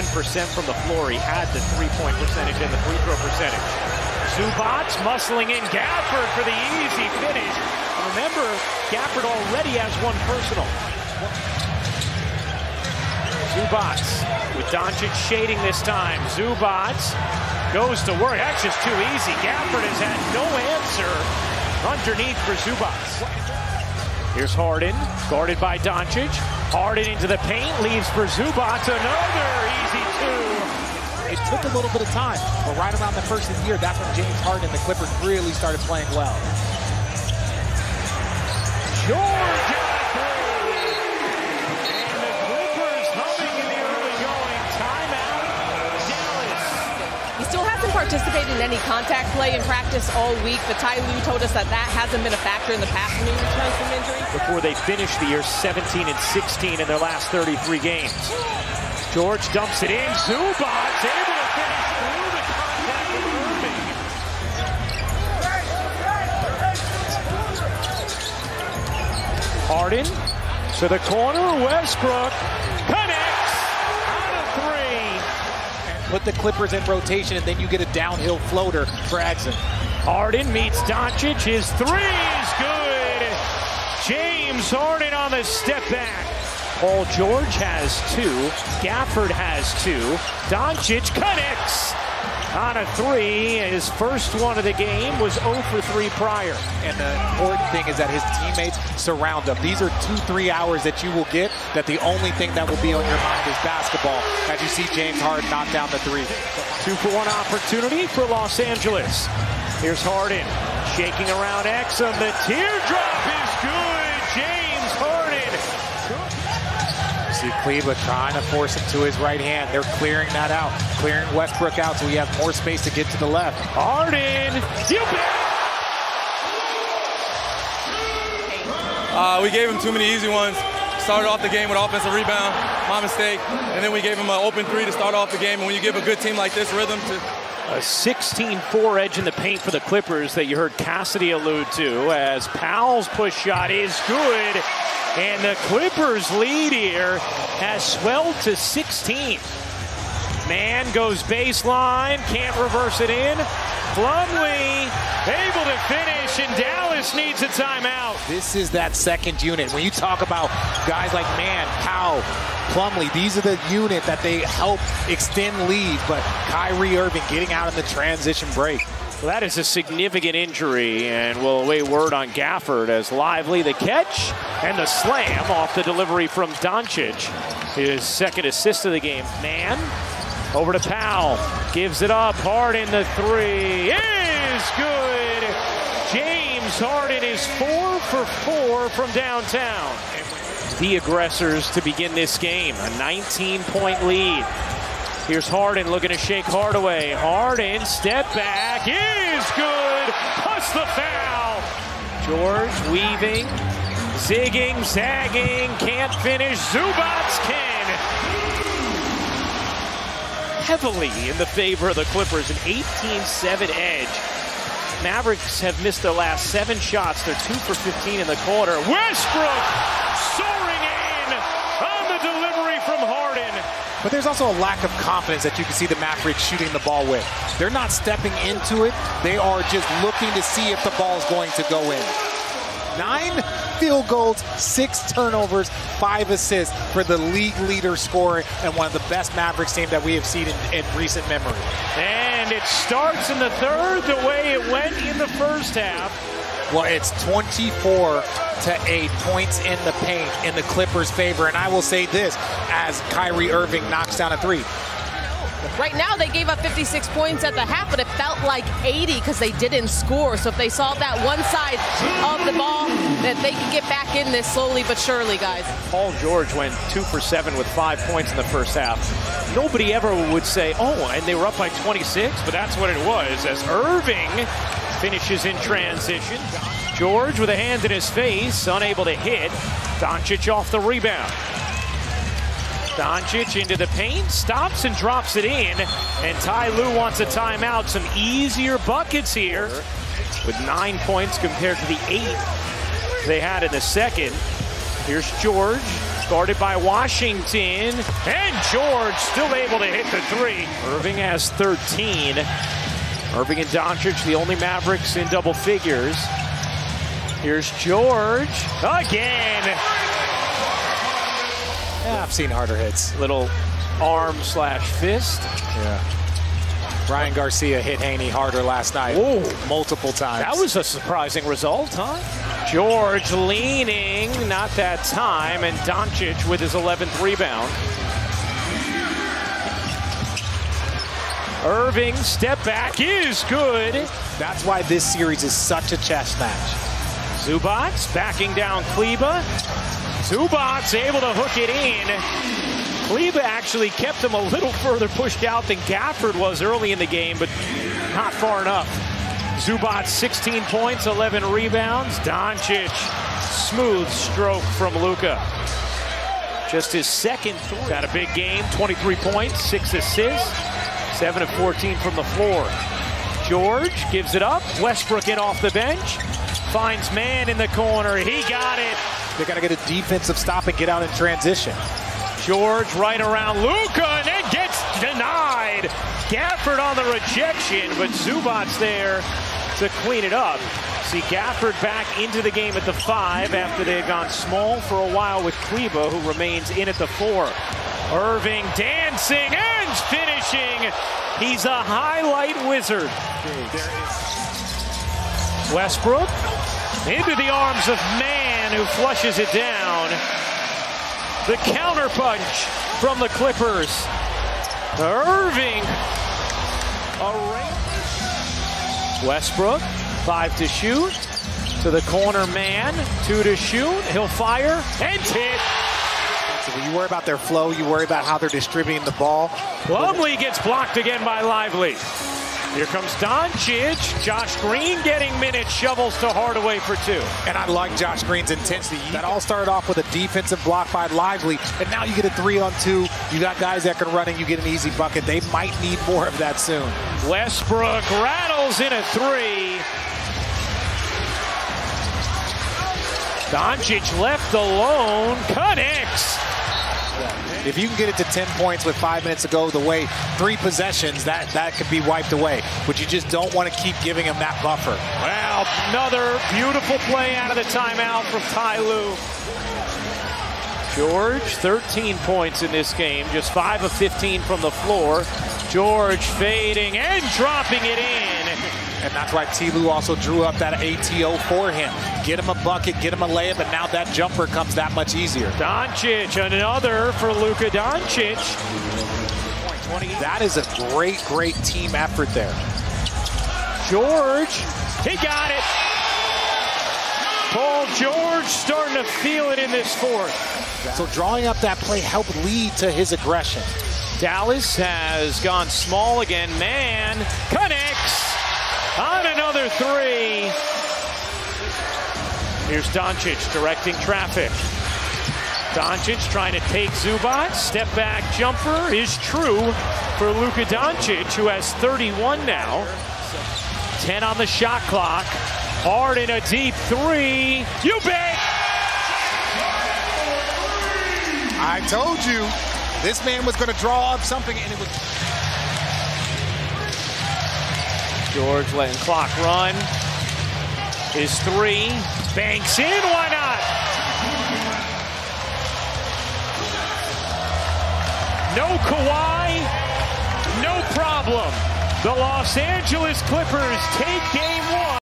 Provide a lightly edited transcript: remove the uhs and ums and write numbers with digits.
from the floor. He had the three-point percentage and the free throw percentage. Zubac muscling in Gafford for the easy finish. Remember, Gafford already has one personal. Zubac with Doncic shading this time. Zubac goes to work. That's just too easy. Gafford has had no answer underneath for Zubac. Here's Harden, guarded by Doncic. Harden into the paint, leaves for Zubac. Another easy two. It took a little bit of time, but right around the first of the year, that's when James Harden and the Clippers really started playing well. George out of three. And the Clippers humming in the early going. Timeout, Dallas. He still hasn't participated in any contact play in practice all week, but Ty Lue told us that hasn't been a factor in the past when he returns from injury. Before they finish the year 17-16 in their last 33 games. George dumps it in. Zubac able to finish through the contact with Irving. Harden to the corner. Westbrook connects out of three. Put the Clippers in rotation, and then you get a downhill floater for Exum. Harden meets Doncic. His three is good. James Harden on the step back. Paul George has two. Gafford has two. Doncic connects on a three. His first one of the game was 0 for 3 prior. And the important thing is that his teammates surround him. These are 2-3 hours that you will get, that the only thing that will be on your mind is basketball as you see James Harden knock down the three. 2-for-1 opportunity for Los Angeles. Here's Harden shaking around Exum. The teardrop is good. James Harden. See Cleveland trying to force him to his right hand. They're clearing that out, clearing Westbrook out so he has more space to get to the left. Harden, we gave him too many easy ones. Started off the game with offensive rebound, my mistake, and then we gave him an open three to start off the game. And when you give a good team like this rhythm to... A 16-4 edge in the paint for the Clippers that you heard Cassidy allude to, as Powell's push shot is good. And the Clippers lead here has swelled to 16. Man goes baseline, can't reverse it in. Plumlee able to finish, and Dallas needs a timeout. This is that second unit. When you talk about guys like Mann, Powell, Plumlee, these are the unit that they help extend leads, but Kyrie Irving getting out in the transition break. Well, that is a significant injury, and we'll await word on Gafford as Lively the catch and the slam off the delivery from Doncic. His second assist of the game. Man over to Powell, gives it up. Harden the three is good. James Harden is 4 for 4 from downtown. The aggressors to begin this game, a 19-point lead. Here's Harden looking to shake Hardaway. Harden, step back, is good, plus the foul. George weaving, zigging, zagging, can't finish. Zubac can. Heavily in the favor of the Clippers, an 18-7 edge. Mavericks have missed their last 7 shots. They're 2 for 15 in the quarter. Westbrook soaring in on the delivery from Harden. But there's also a lack of confidence that you can see the Mavericks shooting the ball with. They're not stepping into it. They are just looking to see if the ball's going to go in. 9 field goals, 6 turnovers, 5 assists for the league leader scorer and one of the best Mavericks teams that we have seen in recent memory. And it starts in the third the way it went in the first half. Well, it's 24-8 points in the paint in the Clippers' favor. And I will say this, as Kyrie Irving knocks down a three. Right now, they gave up 56 points at the half, but it felt like 80 because they didn't score. So if they saw that one side of the ball, that they could get back in this slowly but surely, guys. Paul George went 2 for 7 with 5 points in the first half. Nobody ever would say, oh, and they were up by 26, but that's what it was, as Irving finishes in transition. George with a hand in his face, unable to hit. Doncic off the rebound. Doncic into the paint, stops and drops it in. And Ty Lue wants a timeout. Some easier buckets here with 9 points compared to the 8 they had in the second. Here's George Guarded by Washington, and George still able to hit the three. Irving has 13. Irving and Doncic, the only Mavericks in double figures. Here's George again. Yeah, I've seen harder hits. Little arm/fist. Yeah. Ryan Garcia hit Haney harder last night. Whoa. Multiple times. That was a surprising result, huh? George leaning, not that time, and Doncic with his 11th rebound. Irving, step back is good. That's why this series is such a chess match. Zubac backing down Kleber. Zubac able to hook it in. Kleber actually kept him a little further pushed out than Gafford was early in the game, but not far enough. Zubac 16 points, 11 rebounds. Doncic, smooth stroke from Luka. Just his second three. Had a big game, 23 points, 6 assists, 7 of 14 from the floor. George gives it up. Westbrook in off the bench. Finds man in the corner. He got it. They got to get a defensive stop and get out in transition. George right around Luka and then gets denied. Gafford on the rejection, but Zubac's there to clean it up. See Gafford back into the game at the 5 after they had gone small for a while with Kleber, who remains in at the 4. Irving dancing and finishing. He's a highlight wizard. Westbrook into the arms of Man, who flushes it down. The counter punch from the Clippers. Irving. Westbrook, 5 to shoot. To the corner Man, 2 to shoot. He'll fire and hit. So when you worry about their flow, you worry about how they're distributing the ball. Plumlee gets blocked again by Lively. Here comes Doncic. Josh Green getting minutes, shovels to Hardaway for 2. And I like Josh Green's intensity. That all started off with a defensive block by Lively, and now you get a 3-on-2. You got guys that can run and you get an easy bucket. They might need more of that soon. Westbrook rattles in a 3. Doncic left alone, connects. If you can get it to 10 points with 5 minutes to go the way 3 possessions, that could be wiped away. But you just don't want to keep giving him that buffer. Well, another beautiful play out of the timeout from Ty Lue. George, 13 points in this game, just 5 of 15 from the floor. George fading and dropping it in. And that's why Ty Lue also drew up that ATO for him. Get him a bucket, get him a layup, and now that jumper comes that much easier. Doncic, another for Luka Doncic. That is a great, great team effort there. George, he got it. Paul George starting to feel it in this 4th. So drawing up that play helped lead to his aggression. Dallas has gone small again. Man connects on another 3. Here's Doncic directing traffic. Doncic trying to take Zubac. Step back jumper is true for Luka Doncic, who has 31 now. 10 on the shot clock. Harden a deep 3. You bet! I told you this man was going to draw up something, and it was. George letting clock run. His 3. Banks in, why not? No Kawhi, no problem. The Los Angeles Clippers take game